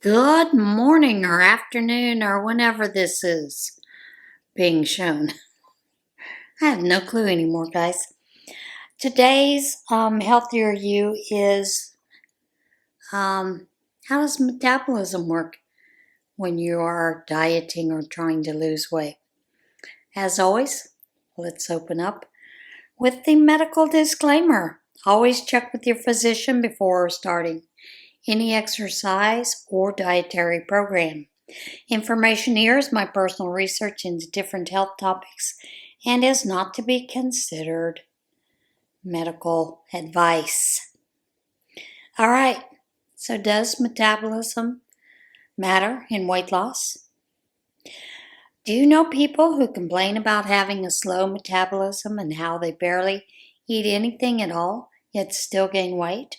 Good morning or afternoon or whenever this is being shown. I have no clue anymore, guys. Today's healthier you is how does metabolism work when you are dieting or trying to lose weight? As always, let's open up with the medical disclaimer. Always check with your physician before starting any exercise or dietary program. Information here is my personal research into different health topics and is not to be considered medical advice. All right, so does metabolism matter in weight loss? Do you know people who complain about having a slow metabolism and how they barely eat anything at all, yet still gain weight?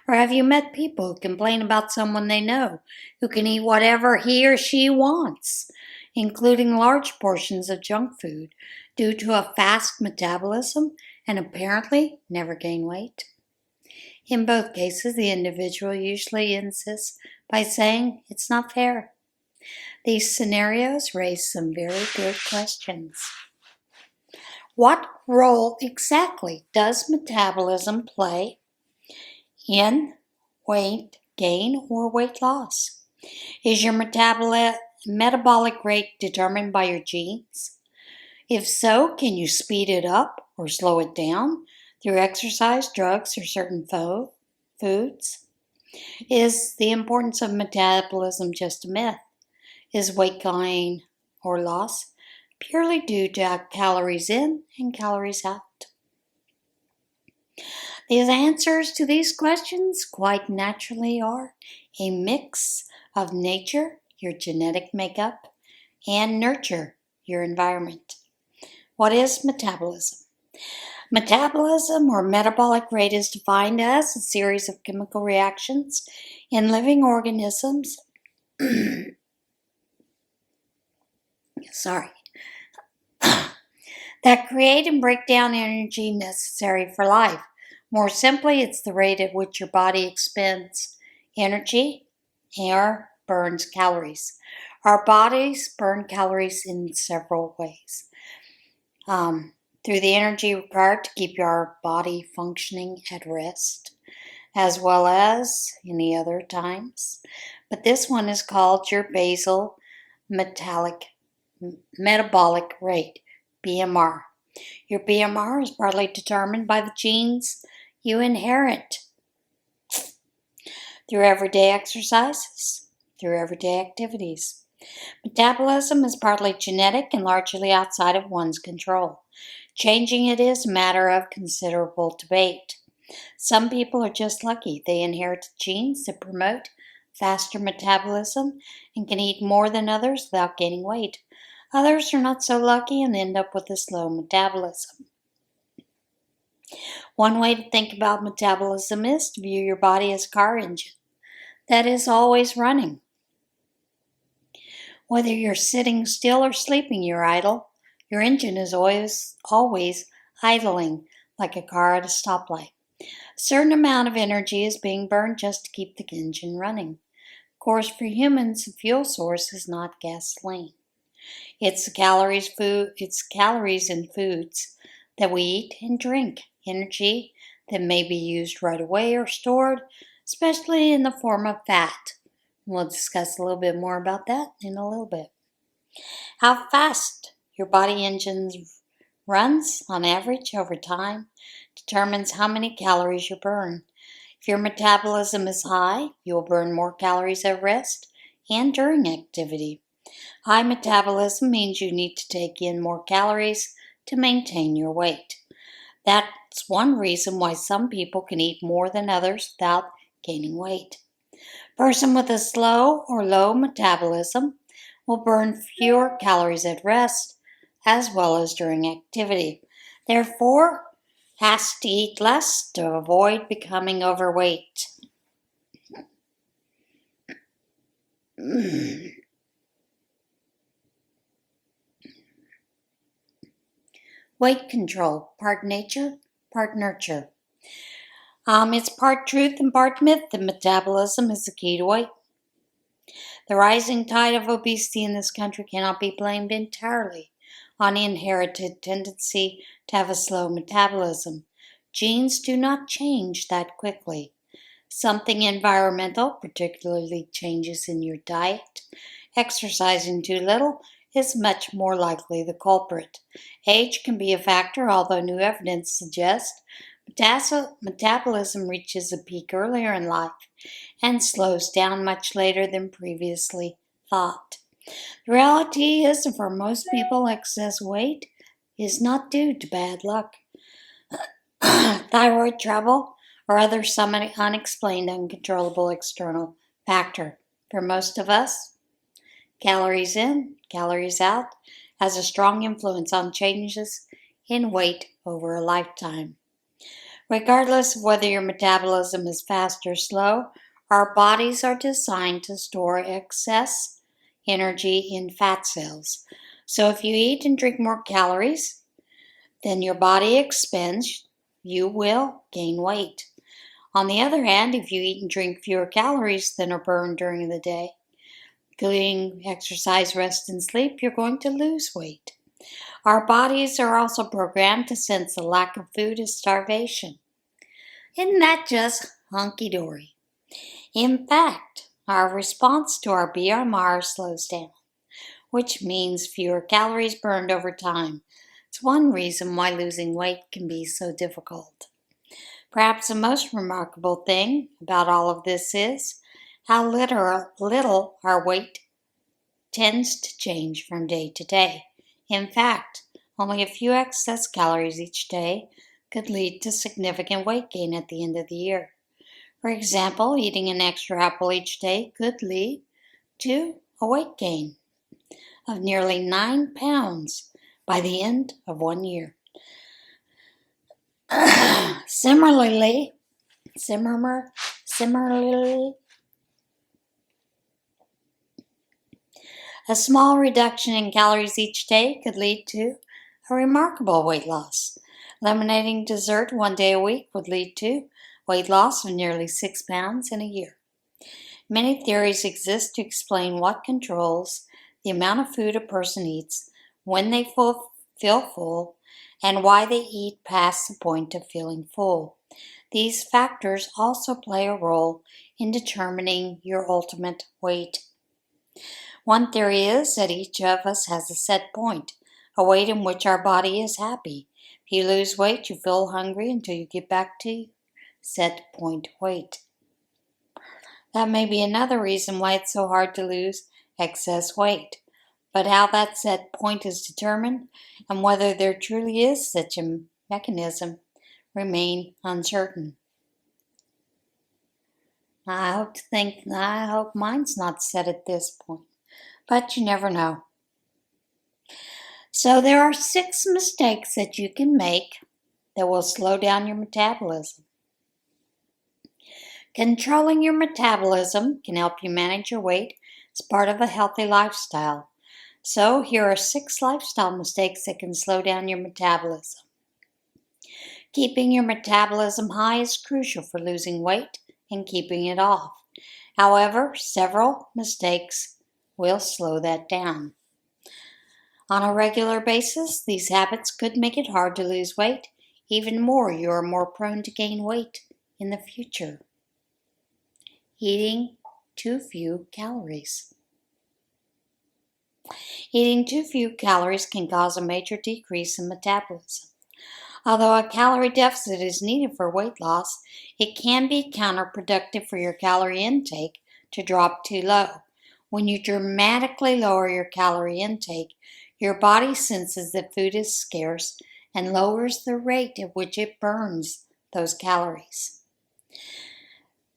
Or have you met people who complain about someone they know who can eat whatever he or she wants, including large portions of junk food, due to a fast metabolism and apparently never gain weight? In both cases, the individual usually insists by saying it's not fair. These scenarios raise some very good questions. What role exactly does metabolism play in weight gain or weight loss? Is your metabolic rate determined by your genes? If so, can you speed it up or slow it down through exercise, drugs, or certain foods? Is the importance of metabolism just a myth? Is weight gain or loss purely due to calories in and calories out? The answers to these questions quite naturally are a mix of nature, your genetic makeup, and nurture, your environment. What is metabolism? Metabolism or metabolic rate is defined as a series of chemical reactions in living organisms that create and break down energy necessary for life. More simply, it's the rate at which your body expends energy or burns calories. Our bodies burn calories in several ways. Through the energy required to keep our body functioning at rest, as well as any other times. But this one is called your basal metabolic rate, BMR. Your BMR is partly determined by the genes you inherit through everyday exercises, through everyday activities. Metabolism is partly genetic and largely outside of one's control. Changing it is a matter of considerable debate. Some people are just lucky. They inherit genes that promote faster metabolism and can eat more than others without gaining weight. Others are not so lucky and end up with a slow metabolism. One way to think about metabolism is to view your body as a car engine that is always running. Whether you're sitting still or sleeping, you're idle. Your engine is always idling like a car at a stoplight. A certain amount of energy is being burned just to keep the engine running. Of course, for humans, the fuel source is not gasoline. It's calories in foods that we eat and drink, energy that may be used right away or stored, especially in the form of fat. We'll discuss a little bit more about that in a little bit. How fast your body engine runs on average over time determines how many calories you burn. If your metabolism is high, you'll burn more calories at rest and during activity. High metabolism means you need to take in more calories to maintain your weight. That's one reason why some people can eat more than others without gaining weight. A person with a slow or low metabolism will burn fewer calories at rest as well as during activity. Therefore, has to eat less to avoid becoming overweight. Weight control, part nature, part nurture. It's part truth and part myth that metabolism is the key to weight. The rising tide of obesity in this country cannot be blamed entirely on inherited tendency to have a slow metabolism. Genes do not change that quickly. Something environmental, particularly changes in your diet, exercising too little, is much more likely the culprit. Age can be a factor, although new evidence suggests metabolism reaches a peak earlier in life and slows down much later than previously thought. The reality is, for most people, excess weight is not due to bad luck, thyroid trouble, or other some unexplained, uncontrollable external factor. For most of us, calories in, calories out has a strong influence on changes in weight over a lifetime. Regardless of whether your metabolism is fast or slow, our bodies are designed to store excess energy in fat cells. So if you eat and drink more calories than your body expends, you will gain weight. On the other hand, if you eat and drink fewer calories than are burned during the day, including exercise, rest, and sleep, you're going to lose weight. Our bodies are also programmed to sense the lack of food as starvation. Isn't that just hunky-dory? In fact, our response to our BMR slows down, which means fewer calories burned over time. It's one reason why losing weight can be so difficult. Perhaps the most remarkable thing about all of this is how little our weight tends to change from day to day. In fact, only a few excess calories each day could lead to significant weight gain at the end of the year. For example, eating an extra apple each day could lead to a weight gain of nearly 9 pounds by the end of 1 year. Similarly, a small reduction in calories each day could lead to a remarkable weight loss. Eliminating dessert 1 day a week would lead to weight loss of nearly 6 pounds in a year. Many theories exist to explain what controls the amount of food a person eats, when they feel full, and why they eat past the point of feeling full. These factors also play a role in determining your ultimate weight. One theory is that each of us has a set point, a weight in which our body is happy. If you lose weight, you feel hungry until you get back to set point weight. That may be another reason why it's so hard to lose excess weight. But how that set point is determined and whether there truly is such a mechanism remain uncertain. I hope mine's not set at this point, but you never know. So there are 6 mistakes that you can make that will slow down your metabolism. Controlling your metabolism can help you manage your weight as part of a healthy lifestyle. So here are 6 lifestyle mistakes that can slow down your metabolism. Keeping your metabolism high is crucial for losing weight and keeping it off. However, several mistakes will slow that down. On a regular basis, these habits could make it hard to lose weight. Even more, you are more prone to gain weight in the future. Eating too few calories. Eating too few calories can cause a major decrease in metabolism. Although a calorie deficit is needed for weight loss, it can be counterproductive for your calorie intake to drop too low. When you dramatically lower your calorie intake, your body senses that food is scarce and lowers the rate at which it burns those calories.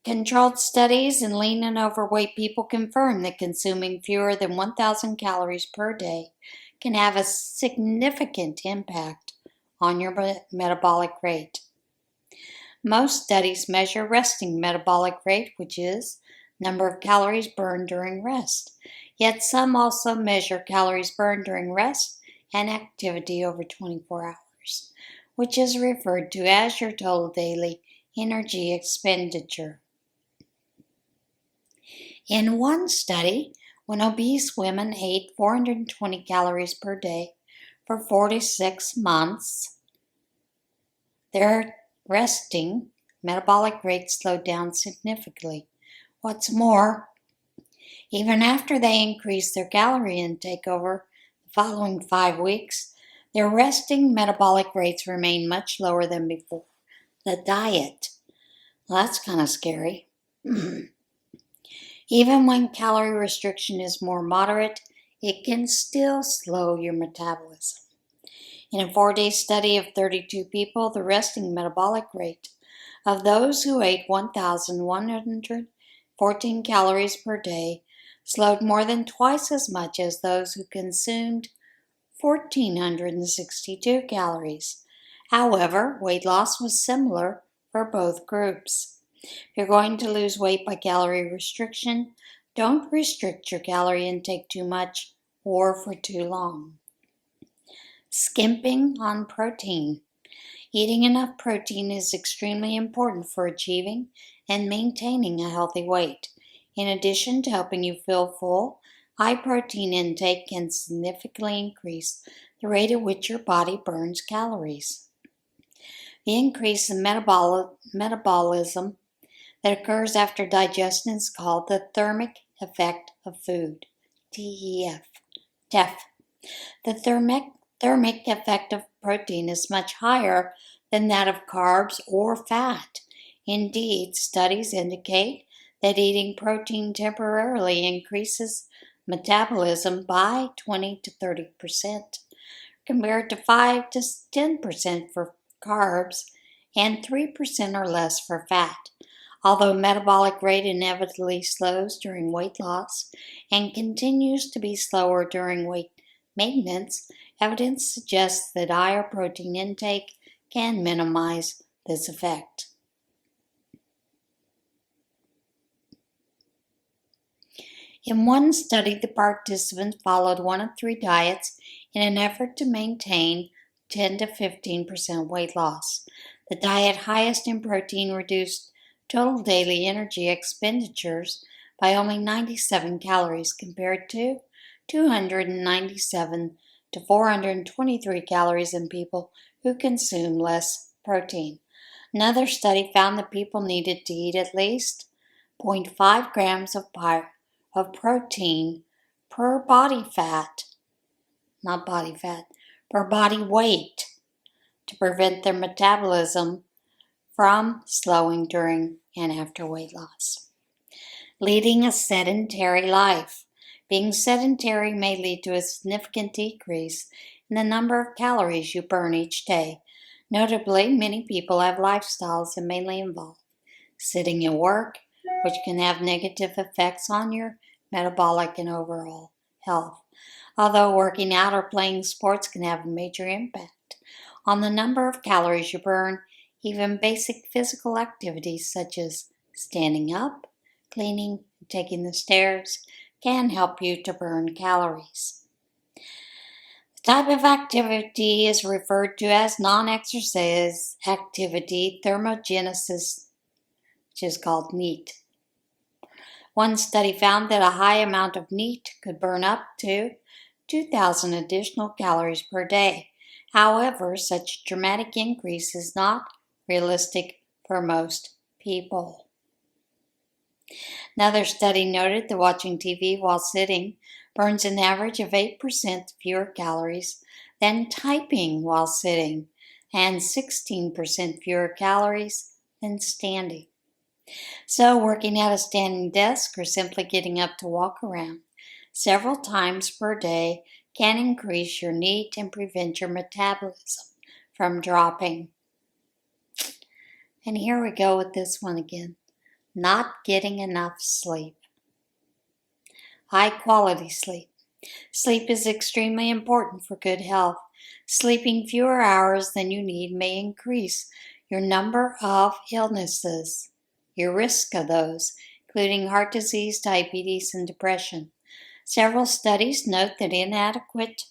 Controlled studies in lean and overweight people confirm that consuming fewer than 1,000 calories per day can have a significant impact on your metabolic rate. Most studies measure resting metabolic rate, which is number of calories burned during rest. Yet some also measure calories burned during rest and activity over 24 hours, which is referred to as your total daily energy expenditure. In one study, when obese women ate 420 calories per day for 46 months, their resting metabolic rate slowed down significantly. What's more, even after they increased their calorie intake over the following 5 weeks, their resting metabolic rates remained much lower than before the diet. Well, that's kind of scary. Even when calorie restriction is more moderate, it can still slow your metabolism. In a 4-day study of 32 people, the resting metabolic rate of those who ate 1,114 calories per day slowed more than twice as much as those who consumed 1,462 calories. However, weight loss was similar for both groups. If you're going to lose weight by calorie restriction, don't restrict your calorie intake too much or for too long. Skimping on protein. Eating enough protein is extremely important for achieving and maintaining a healthy weight. In addition to helping you feel full, high protein intake can significantly increase the rate at which your body burns calories. The increase in metabolism that occurs after digestion is called the thermic effect of food, TEF. The thermic effect of protein is much higher than that of carbs or fat. Indeed, studies indicate that eating protein temporarily increases metabolism by 20 to 30%, compared to 5 to 10% for carbs and 3% or less for fat. Although metabolic rate inevitably slows during weight loss and continues to be slower during weight maintenance, evidence suggests that higher protein intake can minimize this effect. In one study, the participants followed one of 3 diets in an effort to maintain 10 to 15% weight loss. The diet highest in protein reduced total daily energy expenditures by only 97 calories compared to 297 to 423 calories in people who consume less protein. Another study found that people needed to eat at least 0.5 grams of protein per body weight to prevent their metabolism from slowing during and after weight loss. Leading a sedentary life. Being sedentary may lead to a significant decrease in the number of calories you burn each day. Notably, many people have lifestyles that mainly involve sitting at work, which can have negative effects on your metabolic and overall health. Although working out or playing sports can have a major impact on the number of calories you burn, even basic physical activities such as standing up, cleaning, and taking the stairs can help you to burn calories. The type of activity is referred to as non-exercise activity thermogenesis, which is called NEAT. One study found that a high amount of NEAT could burn up to 2,000 additional calories per day. However, such a dramatic increase is not realistic for most people. Another study noted that watching TV while sitting burns an average of 8% fewer calories than typing while sitting and 16% fewer calories than standing. So, working at a standing desk or simply getting up to walk around several times per day can increase your NEAT and prevent your metabolism from dropping. And here we go with this one again. Not getting enough sleep. High quality sleep. Sleep is extremely important for good health. Sleeping fewer hours than you need may increase your number of illnesses, your risk of those, including heart disease, diabetes, and depression. Several studies note that inadequate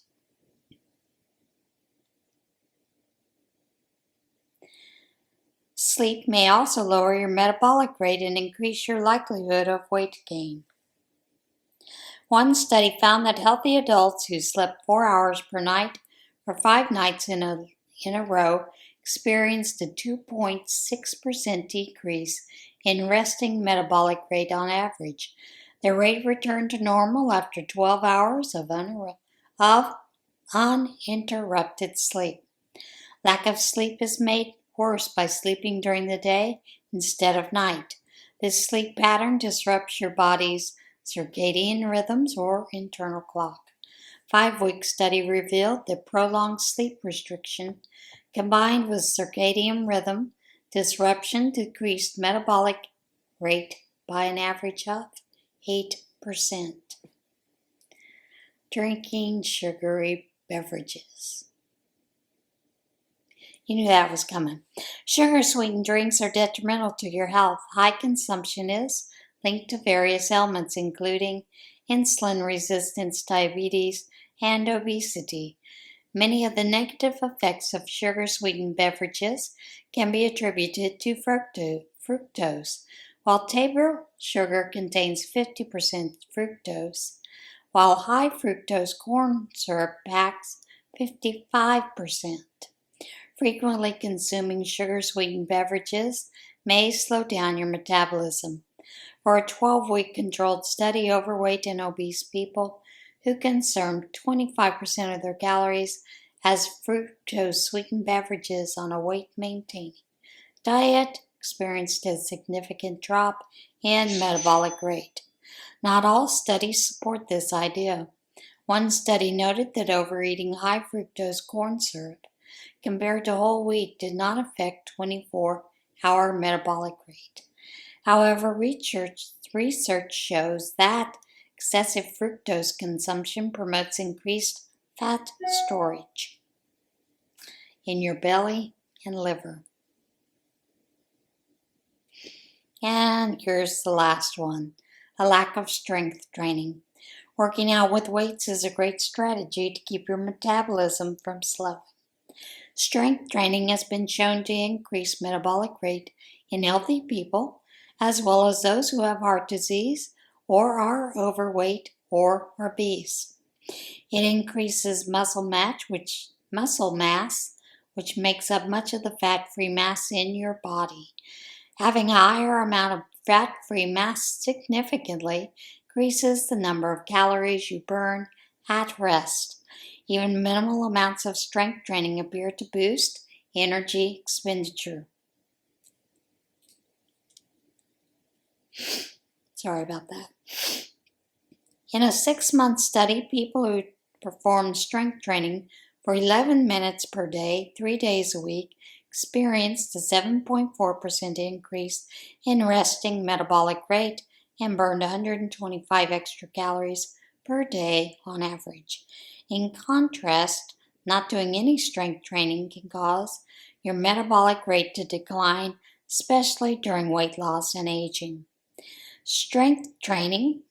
sleep may also lower your metabolic rate and increase your likelihood of weight gain. One study found that healthy adults who slept 4 hours per night for 5 nights in a row experienced a 2.6% decrease in resting metabolic rate on average. Their rate returned to normal after 12 hours of uninterrupted sleep. Lack of sleep is made worse by sleeping during the day instead of night. This sleep pattern disrupts your body's circadian rhythms or internal clock. 5-week study revealed that prolonged sleep restriction combined with circadian rhythm disruption decreased metabolic rate by an average of 8%. Drinking sugary beverages. You knew that was coming. Sugar-sweetened drinks are detrimental to your health. High consumption is linked to various ailments, including insulin resistance, diabetes, and obesity. Many of the negative effects of sugar-sweetened beverages can be attributed to fructose. While table sugar contains 50% fructose, while high fructose corn syrup packs 55%. Frequently consuming sugar-sweetened beverages may slow down your metabolism. For a 12-week controlled study, overweight and obese people who consumed 25% of their calories as fructose-sweetened beverages on a weight-maintaining diet experienced a significant drop in metabolic rate. Not all studies support this idea. One study noted that overeating high fructose corn syrup compared to whole wheat did not affect 24-hour metabolic rate. However, research shows that excessive fructose consumption promotes increased fat storage in your belly and liver. And here's the last one, a lack of strength training. Working out with weights is a great strategy to keep your metabolism from slowing. Strength training has been shown to increase metabolic rate in healthy people, as well as those who have heart disease or are overweight or obese. It increases muscle mass, which makes up much of the fat-free mass in your body. Having a higher amount of fat-free mass significantly increases the number of calories you burn at rest. Even minimal amounts of strength training appear to boost energy expenditure. Sorry about that. In a 6-month study, people who performed strength training for 11 minutes per day, 3 days a week, experienced a 7.4% increase in resting metabolic rate and burned 125 extra calories per day on average. In contrast, not doing any strength training can cause your metabolic rate to decline, especially during weight loss and aging. Strength training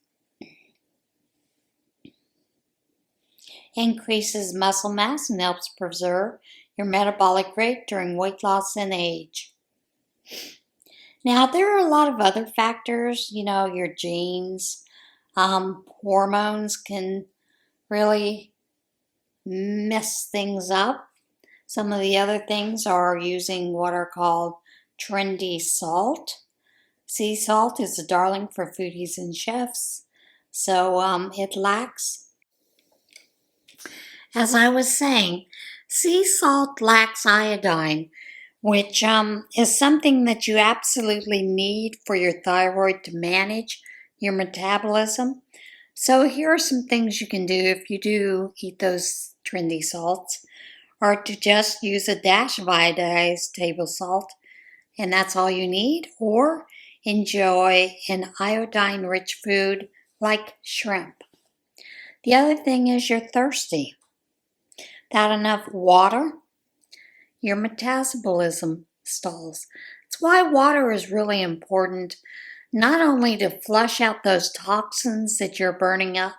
increases muscle mass and helps preserve your metabolic rate during weight loss and age. Now, there are a lot of other factors, your genes, hormones can really mess things up. Some of the other things are using what are called trendy salt. Sea salt is a darling for foodies and chefs, so it lacks. As I was saying, sea salt lacks iodine, which is something that you absolutely need for your thyroid to manage your metabolism. So here are some things you can do if you do eat those trendy salts, or to just use a dash of iodized table salt, and that's all you need, or enjoy an iodine-rich food like shrimp. The other thing is you're thirsty. Without enough water, your metabolism stalls. That's why water is really important, not only to flush out those toxins that you're burning up,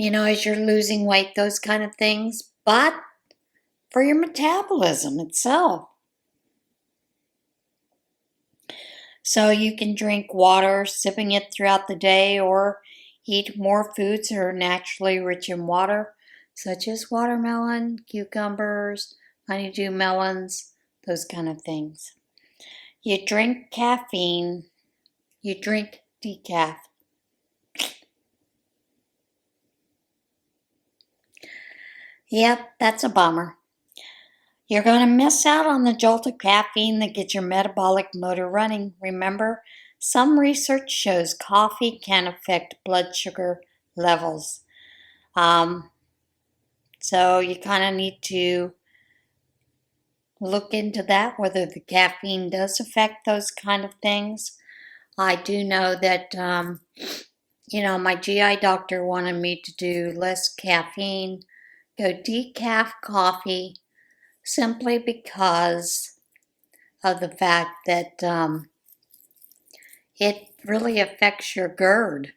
as you're losing weight, those kind of things, but for your metabolism itself. So you can drink water, sipping it throughout the day, or Eat more foods that are naturally rich in water, such as watermelon, cucumbers, honeydew melons, those kind of things. You drink caffeine, you drink decaf. Yep, that's a bummer. You're going to miss out on the jolt of caffeine that gets your metabolic motor running. Remember, some research shows coffee can affect blood sugar levels. So you kind of need to look into that, whether the caffeine does affect those kind of things. I do know that, my GI doctor wanted me to do less caffeine, go decaf coffee, simply because of the fact that it really affects your GERD,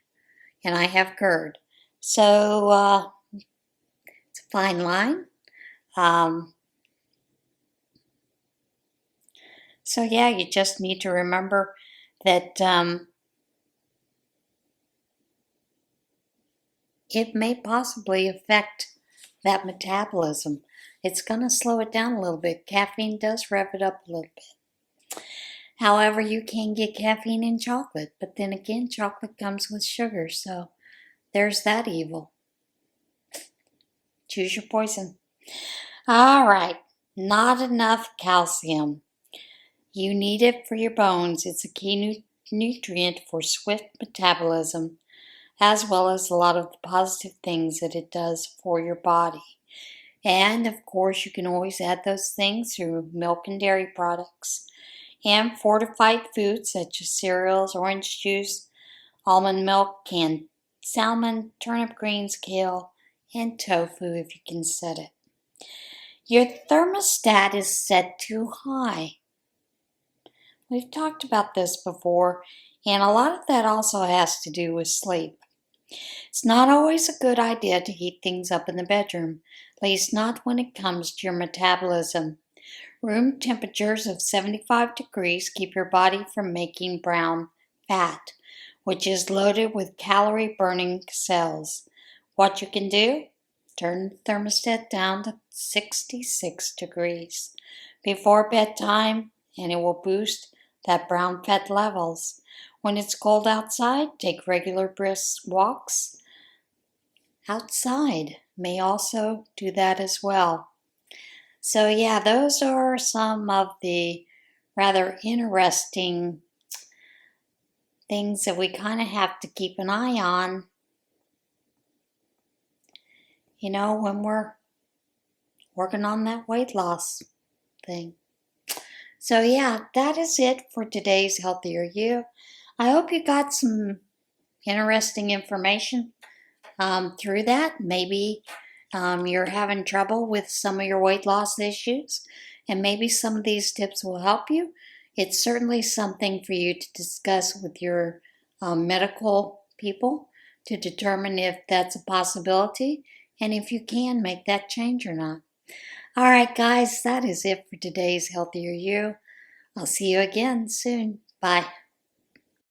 and I have GERD. So it's a fine line. So yeah, you just need to remember that it may possibly affect that metabolism. It's going to slow it down a little bit. Caffeine does rev it up a little bit. However, you can get caffeine in chocolate, but then again, chocolate comes with sugar, so there's that evil. Choose your poison. All right, not enough calcium. You need it for your bones. It's a key nutrient for swift metabolism, as well as a lot of the positive things that it does for your body. And of course, you can always add those things through milk and dairy products and fortified foods such as cereals, orange juice, almond milk, canned salmon, turnip greens, kale, and tofu if you can set it. Your thermostat is set too high. We've talked about this before, and a lot of that also has to do with sleep. It's not always a good idea to heat things up in the bedroom, at least not when it comes to your metabolism. Room temperatures of 75 degrees keep your body from making brown fat, which is loaded with calorie-burning cells. What you can do? Turn the thermostat down to 66 degrees before bedtime, and it will boost that brown fat levels. When it's cold outside, take regular brisk walks outside. May also do that as well. So yeah, those are some of the rather interesting things that we kind of have to keep an eye on, when we're working on that weight loss thing. So yeah, that is it for today's Healthier You. I hope you got some interesting information through that. Maybe you're having trouble with some of your weight loss issues, and maybe some of these tips will help you. It's certainly something for you to discuss with your medical people to determine if that's a possibility and if you can make that change or not. All right, guys, that is it for today's Healthier You. I'll see you again soon. Bye.